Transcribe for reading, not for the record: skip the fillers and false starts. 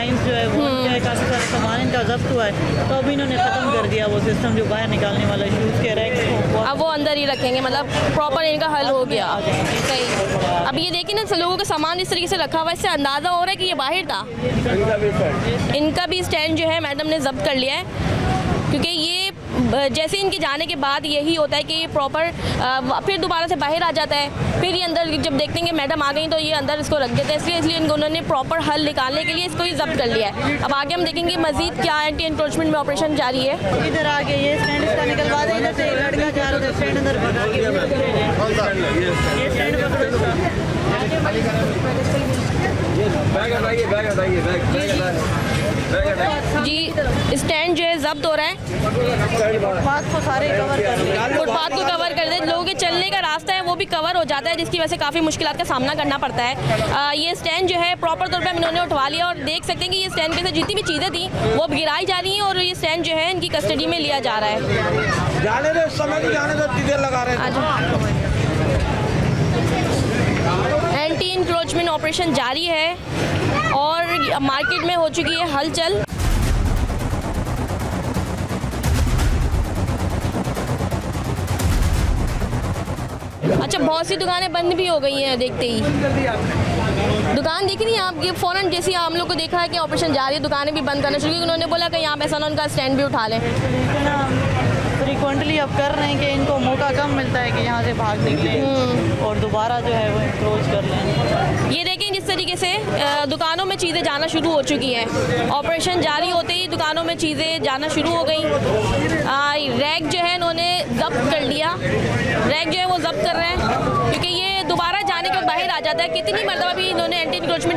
Lines जो है वो काफ़ी सारा सामान इनका जब्त हुआ है, तो अभी इन्होंने ख़त्म कर दिया वो सिस्टम जो बाहर निकालने वाला शूज़ के रैक्स को, अब वो अंदर ही रखेंगे, मतलब प्रॉपर इनका हल हो गया। सही। अब ये देखिए ना, लोगों का सामान इस तरीके से रखा हुआ है, इससे अंदाज़ा हो रहा है कि ये बाहर था। इनका भी स्टैंड जो है मैडम ने जब्त कर लिया है, क्योंकि ये जैसे इनके जाने के बाद यही होता है कि ये प्रॉपर फिर दोबारा से बाहर आ जाता है, फिर ये अंदर जब देखते हैं कि मैडम आ गई तो ये अंदर इसको रख देते हैं, इसलिए उन्होंने प्रॉपर हल निकालने के लिए इसको ही जब्त कर लिया है। अब आगे हम देखेंगे मजीद क्या एंटी एनक्रोचमेंट में ऑपरेशन जारी है। इधर आगे ये स्टैंड इसका निकलवा दे, इधर से लड़का जा रहा है स्टैंड अंदर भगा के ये स्टैंड जी स्टैंड जो है जब्त हो रहा है, फुटपाथ को सारे कवर कर दिया, फुटपाथ को कवर कर दे, लोगों के चलने का रास्ता है वो भी कवर हो जाता है, जिसकी वजह से काफ़ी मुश्किलात का सामना करना पड़ता है। ये स्टैंड जो है प्रॉपर तौर पे हम इन्होंने उठवा लिया और देख सकते हैं कि ये स्टैंड पे से जितनी भी चीज़ें थी वो अब गिराई जा रही हैं और ये स्टैंड जो है इनकी कस्टडी में लिया जा रहा है। जाने दो, समय नहीं जाने दो, चीज़ें लगा रहे हैं। एंटी इंक्रोचमेंट ऑपरेशन जारी है और मार्केट में हो चुकी है हलचल। अच्छा, बहुत सी दुकानें बंद भी हो गई हैं देखते ही। दुकान देख रही हैं आप, ये फ़ौरन जैसे हम लोग को देखा है कि ऑपरेशन जारी है, दुकानें भी बंद करना शुरू की। उन्होंने बोला कि यहाँ पे ऐसा ना उनका स्टैंड भी उठा लें। फ्रीक्वेंटली अब कर रहे हैं कि इनको मौका कम मिलता है कि यहाँ से भाग निकलें और दोबारा जो है वो अप्रोच कर लें। ये देखें जिस तरीके से दुकानों में चीज़ें जाना शुरू हो चुकी हैं। ऑपरेशन जारी होते ही दुकानों में चीज़ें जाना शुरू हो गई। रैक जो है इन्होंने जब्त कर लिया, रैक जो है वो जब्त कर रहे हैं, क्योंकि ये दोबारा जाने के बाद बाहर आ जाता है। कितनी मरतबा भी इन्होंने एंटी इंक्रोचमेंट